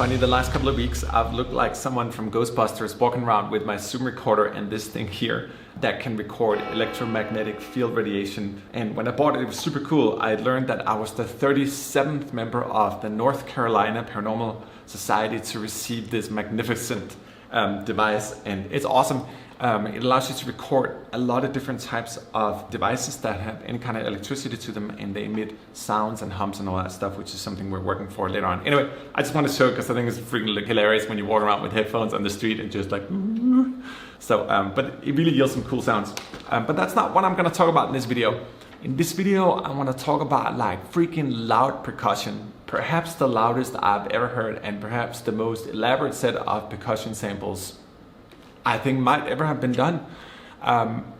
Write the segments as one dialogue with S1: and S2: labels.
S1: funny. The last couple of weeks, I've looked like someone from Ghostbusters walking around with my Zoom recorder and this thing here that can record electromagnetic field radiation. And when I bought it, it was super cool. I learned that I was the 37th member of the North Carolina Paranormal Society to receive this magnificent device, and it's awesome. It allows you to record a lot of different types of devices that have any kind of electricity to them, and they emit sounds and hums and all that stuff, which is something we're working for later on. Anyway, I just want to show it because I think it's freaking hilarious when you walk around with headphones on the street and just like so, but it really yields some cool sounds. But that's not what I'm going to talk about in this video. In this video, I want to talk about like freaking loud percussion, perhaps the loudest I've ever heard, and perhaps the most elaborate set of percussion samples I think might ever have been done.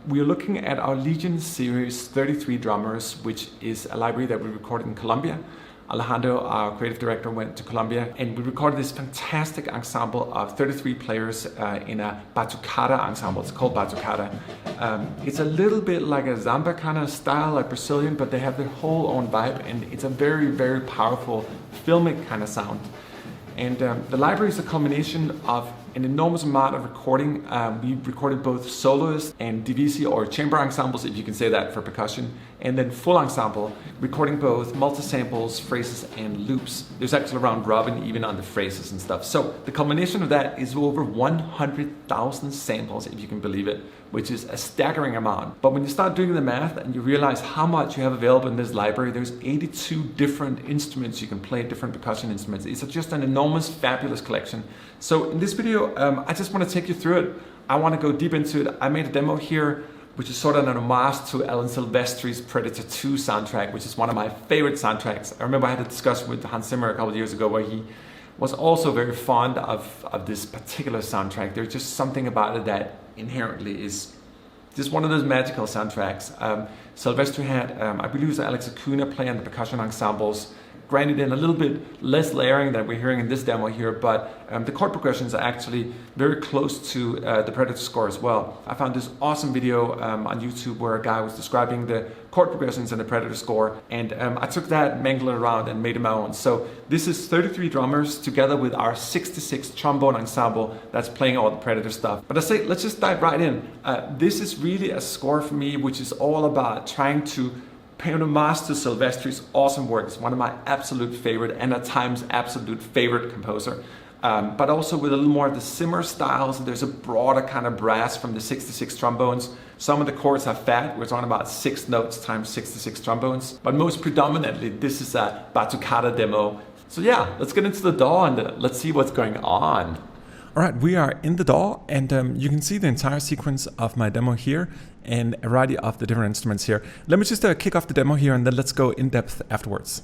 S1: We are looking at our Legion series 33 drummers, which is a library that we recorded in Colombia. Alejandro, our creative director, went to Colombia and we recorded this fantastic ensemble of 33 players in a Batucada ensemble. It's called Batucada. It's a little bit like a Zamba kind of style, like Brazilian, but they have their whole own vibe, and it's a very, very powerful filmic kind of sound. And the library is a combination of an enormous amount of recording. We recorded both soloists and divisi, or chamber ensembles, if you can say that for percussion, and then full ensemble, recording both multi-samples, phrases, and loops. There's actually around robin even on the phrases and stuff. So the combination of that is over 100,000 samples, if you can believe it, which is a staggering amount. But when you start doing the math and you realize how much you have available in this library, there's 82 different instruments you can play, different percussion instruments. It's just an enormous, fabulous collection. So in this video, I just want to take you through it. I want to go deep into it. I made a demo here, which is sort of an homage to Alan Silvestri's Predator 2 soundtrack, which is one of my favorite soundtracks. I remember I had a discussion with Hans Zimmer a couple of years ago where he was also very fond of this particular soundtrack. There's just something about it that inherently is just one of those magical soundtracks. Silvestri had, I believe it was Alex Acuna playing the percussion ensembles, granted in a little bit less layering than we're hearing in this demo here, but the chord progressions are actually very close to the Predator score as well. I found this awesome video on YouTube where a guy was describing the chord progressions in the Predator score, and I took that, mangled it around, and made it my own. So this is 33 drummers together with our 66 trombone ensemble that's playing all the Predator stuff. But I say, let's just dive right in. This is really a score for me, which is all about trying to pay homage to Silvestri's awesome work. It's one of my absolute favorite, and at times absolute favorite composer. But also with a little more of the Zimmer styles. There's a broader kind of brass from the 66 trombones. Some of the chords are fat. We're talking about 6 notes times 66 trombones. But most predominantly, this is a Batucada demo. So yeah, let's get into the DAW and let's see what's going on. All right, we are in the DAW, and you can see the entire sequence of my demo here and a variety of the different instruments here. Let me just kick off the demo here, and then let's go in depth afterwards.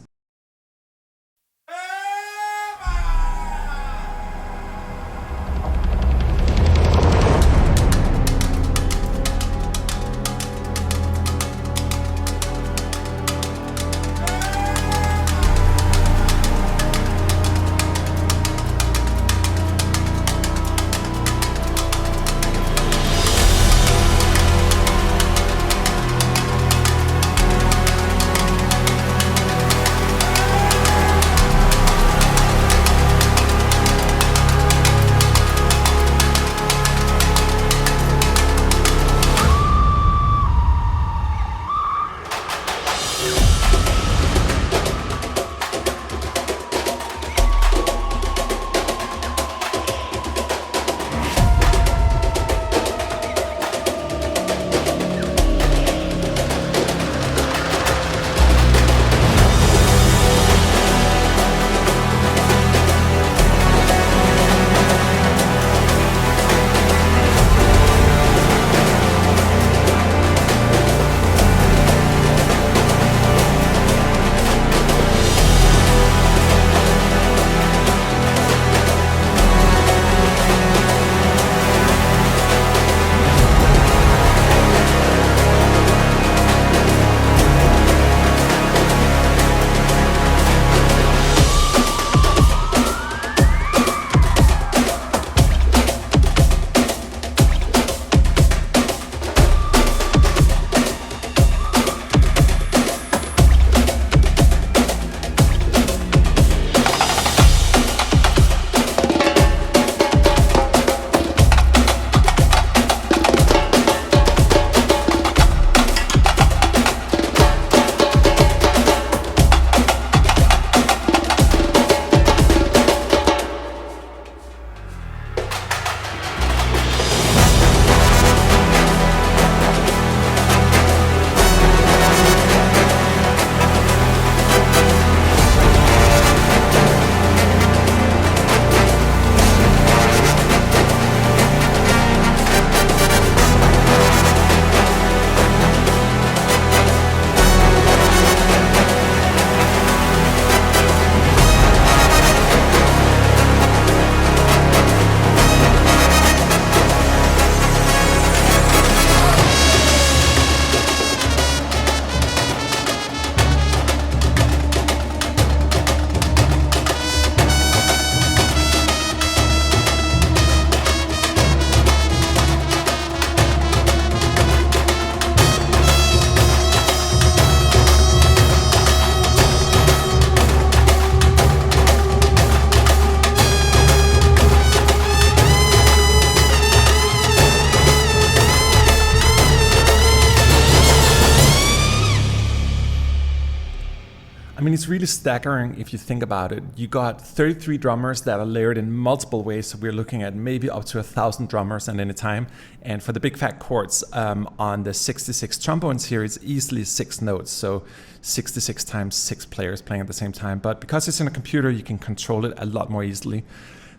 S1: I mean, it's really staggering if you think about it. You got 33 drummers that are layered in multiple ways. So we're looking at maybe up to 1,000 drummers at any time. And for the big fat chords on the 66 trombones here, it's easily 6 notes. So 66 times 6 players playing at the same time. But because it's in a computer, you can control it a lot more easily.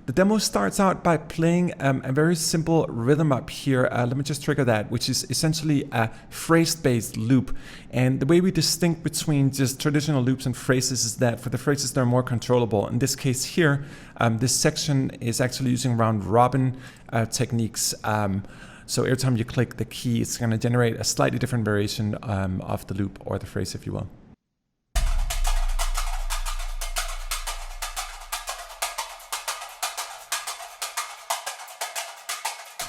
S1: The demo starts out by playing a very simple rhythm up here. Let me just trigger that, which is essentially a phrase-based loop. And the way we distinct between just traditional loops and phrases is that for the phrases, they're more controllable. In this case here, this section is actually using round robin techniques. So every time you click the key, it's going to generate a slightly different variation of the loop or the phrase, if you will.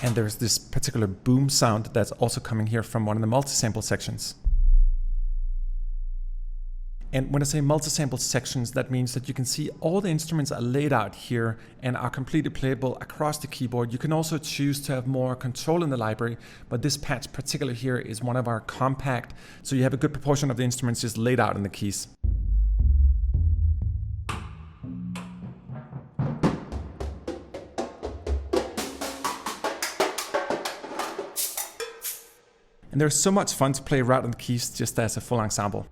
S1: And there's this particular boom sound that's also coming here from one of the multi-sample sections. And when I say multi-sample sections, that means that you can see all the instruments are laid out here and are completely playable across the keyboard. You can also choose to have more control in the library, but this patch particular here is one of our compact, so you have a good proportion of the instruments just laid out in the keys. And there's so much fun to play right on the keys just as a full ensemble.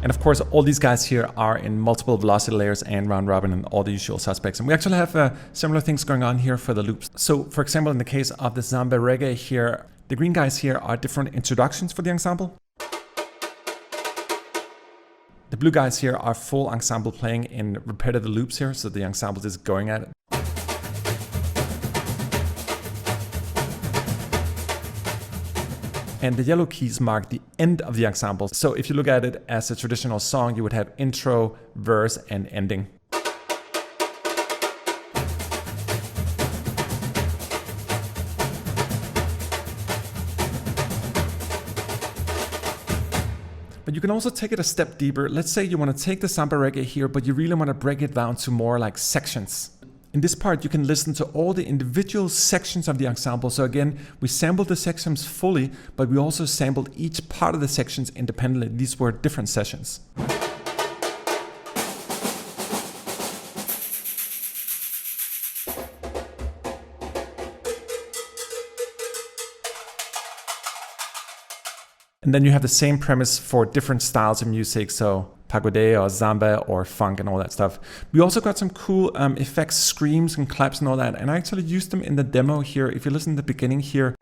S1: And of course, all these guys here are in multiple velocity layers and round robin and all the usual suspects. And we actually have similar things going on here for the loops. So for example, in the case of the Samba Reggae here, the green guys here are different introductions for the ensemble. The blue guys here are full ensemble playing in repetitive loops here, so the ensemble is going at it. And the yellow keys mark the end of the ensemble. So if you look at it as a traditional song, you would have intro, verse, and ending. But you can also take it a step deeper. Let's say you want to take the samba reggae here, but you really want to break it down to more like sections. In this part, you can listen to all the individual sections of the ensemble. So again, we sampled the sections fully, but we also sampled each part of the sections independently. These were different sessions. And then you have the same premise for different styles of music. So pagode or samba or funk and all that stuff. We also got some cool effects, screams and claps and all that. And I actually used them in the demo here. If you listen to the beginning here.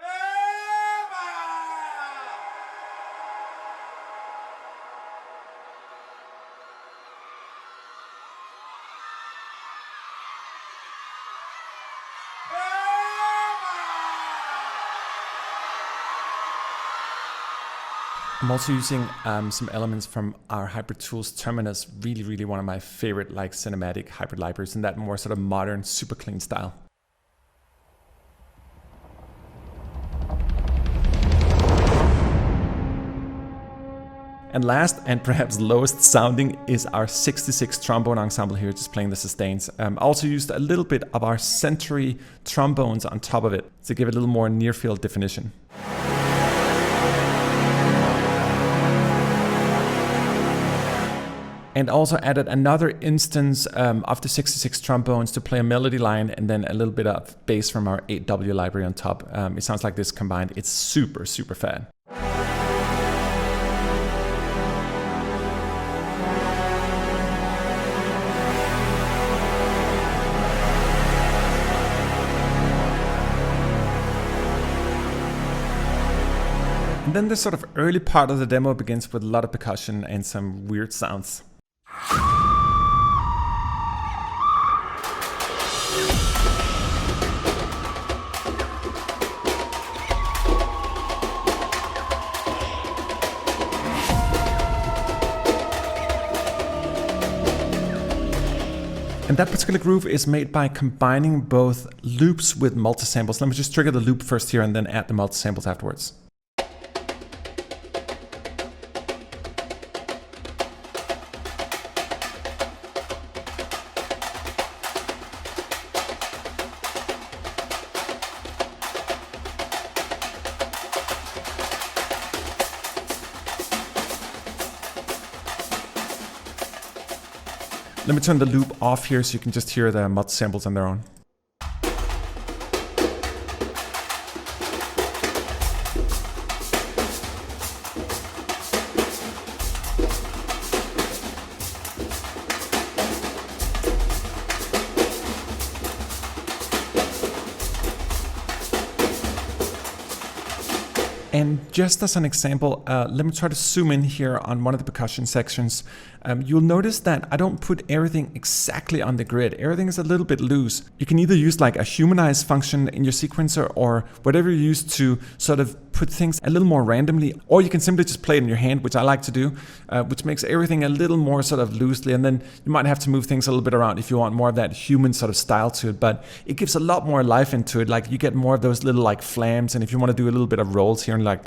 S1: I'm also using some elements from our hybrid tools Terminus, really one of my favorite like cinematic hybrid libraries in that more sort of modern, super clean style. And last and perhaps lowest sounding is our 66 trombone ensemble here, just playing the sustains. I also used a little bit of our Century trombones on top of it to give it a little more near field definition. And also added another instance of the 66 trombones to play a melody line and then a little bit of bass from our 8W library on top. It sounds like this combined. It's super fat. And then the sort of early part of the demo begins with a lot of percussion and some weird sounds. And that particular groove is made by combining both loops with multi-samples. Let me just trigger the loop first here and then add the multi-samples afterwards. Let me turn the loop off here so you can just hear the mod samples on their own. And just as an example, let me try to zoom in here on one of the percussion sections. You'll notice that I don't put everything exactly on the grid. Everything is a little bit loose. You can either use like a humanize function in your sequencer or whatever you use to sort of put things a little more randomly, or you can simply just play it in your hand, which I like to do, which makes everything a little more sort of loosely. And then you might have to move things a little bit around if you want more of that human sort of style to it, but it gives a lot more life into it. Like you get more of those little like flams. And if you want to do a little bit of rolls here and like,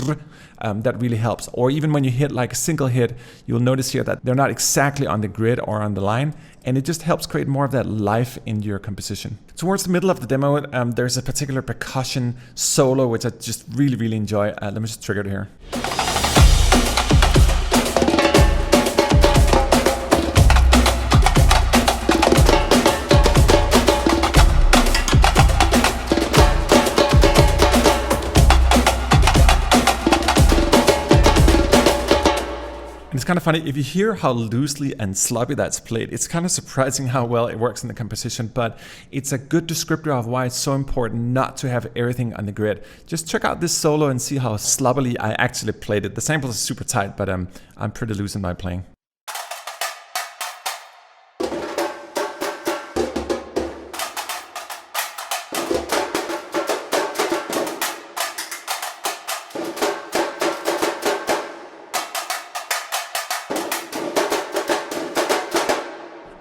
S1: that really helps. Or even when you hit like a single hit, you'll notice here that they're not exactly on the grid or on the line, and it just helps create more of that life in your composition. Towards the middle of the demo, there's a particular percussion solo which I just really enjoy. Let me just trigger it here. It's kind of funny, if you hear how loosely and sloppy that's played, it's kind of surprising how well it works in the composition, but it's a good descriptor of why it's so important not to have everything on the grid. Just check out this solo and see how sloppily I actually played it. The samples are super tight, but I'm pretty loose in my playing.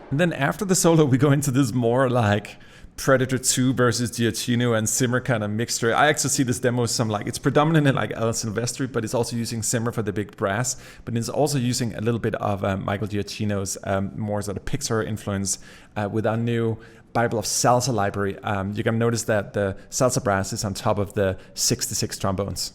S1: And then after the solo, we go into this more like Predator 2 versus Giacchino and Zimmer kind of mixture. I actually see this demo as some like, it's predominantly like El Silvestri, but it's also using Zimmer for the big brass, but it's also using a little bit of Michael Giacchino's more sort of Pixar influence with our new Bible of Salsa library. You can notice that the Salsa brass is on top of the 66 trombones.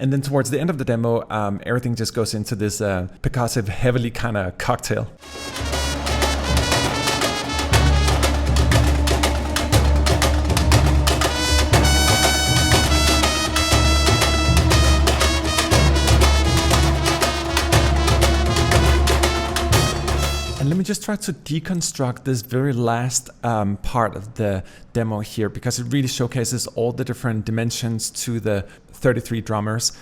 S1: And then towards the end of the demo, everything just goes into this percussive, heavily kind of cocktail. And let me just try to deconstruct this very last part of the demo here, because it really showcases all the different dimensions to the 33 drummers.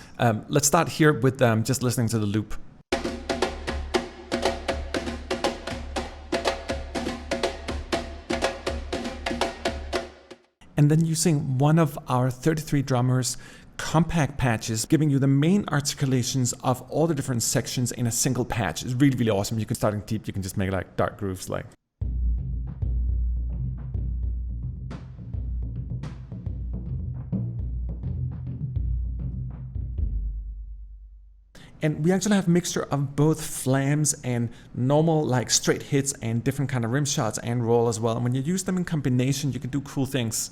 S1: Let's start here with just listening to the loop. And then using one of our 33 drummers compact patches, giving you the main articulations of all the different sections in a single patch. It's really awesome. You can start in deep, you can just make like dark grooves like. And we actually have a mixture of both flams and normal like straight hits and different kind of rim shots and roll as well. And when you use them in combination, you can do cool things.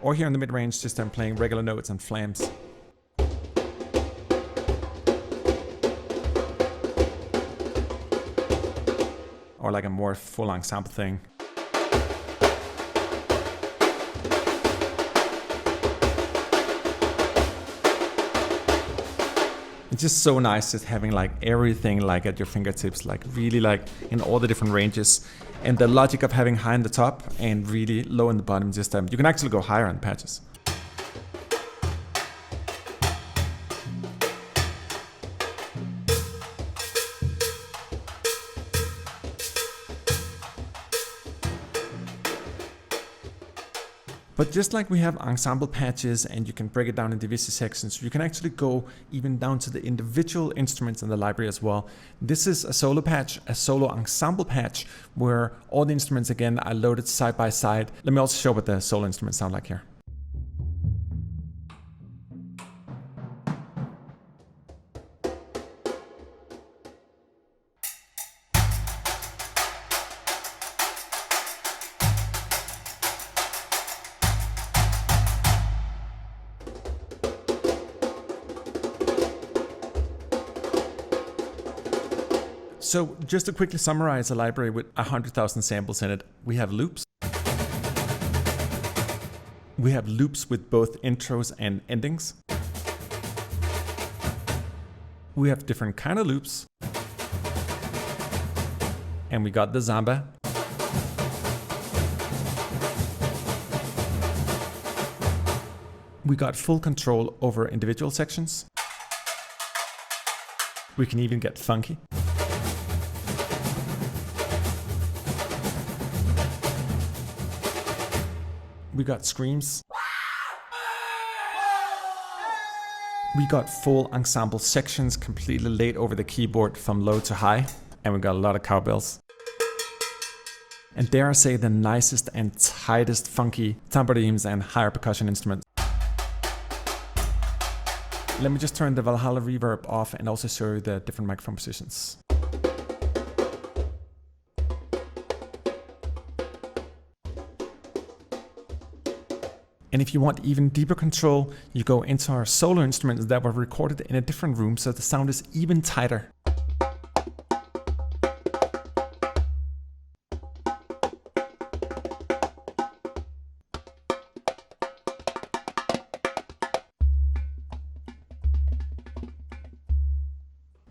S1: Or here in the mid-range, just I'm playing regular notes and flams. Or like a more full ensemble thing. It's just so nice just having like everything like at your fingertips, like really like in all the different ranges. And the logic of having high in the top and really low in the bottom, just you can actually go higher on patches. But just like we have ensemble patches and you can break it down in divisi sections, you can actually go even down to the individual instruments in the library as well. This is a solo patch, a solo ensemble patch, where all the instruments again are loaded side by side. Let me also show what the solo instruments sound like here. So just to quickly summarize a library with 100,000 samples in it, we have loops. We have loops with both intros and endings. We have different kind of loops. And we got the Zamba. We got full control over individual sections. We can even get funky. We got screams. We got full ensemble sections completely laid over the keyboard from low to high. And we got a lot of cowbells. And dare I say, the nicest and tightest funky tambourines and higher percussion instruments. Let me just turn the Valhalla reverb off and also show you the different microphone positions. And if you want even deeper control, you go into our solo instruments that were recorded in a different room so the sound is even tighter.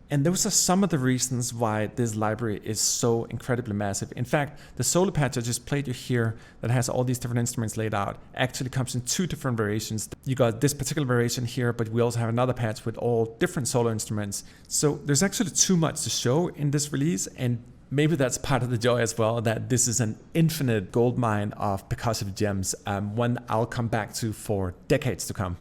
S1: And those are some of the reasons why this library is so incredibly massive. In fact, the solo patch I just played you here that has all these different instruments laid out actually comes in 2 different variations. You got this particular variation here, but we also have another patch with all different solo instruments. So there's actually too much to show in this release, and maybe that's part of the joy as well, that this is an infinite goldmine of percussive gems, one I'll come back to for decades to come.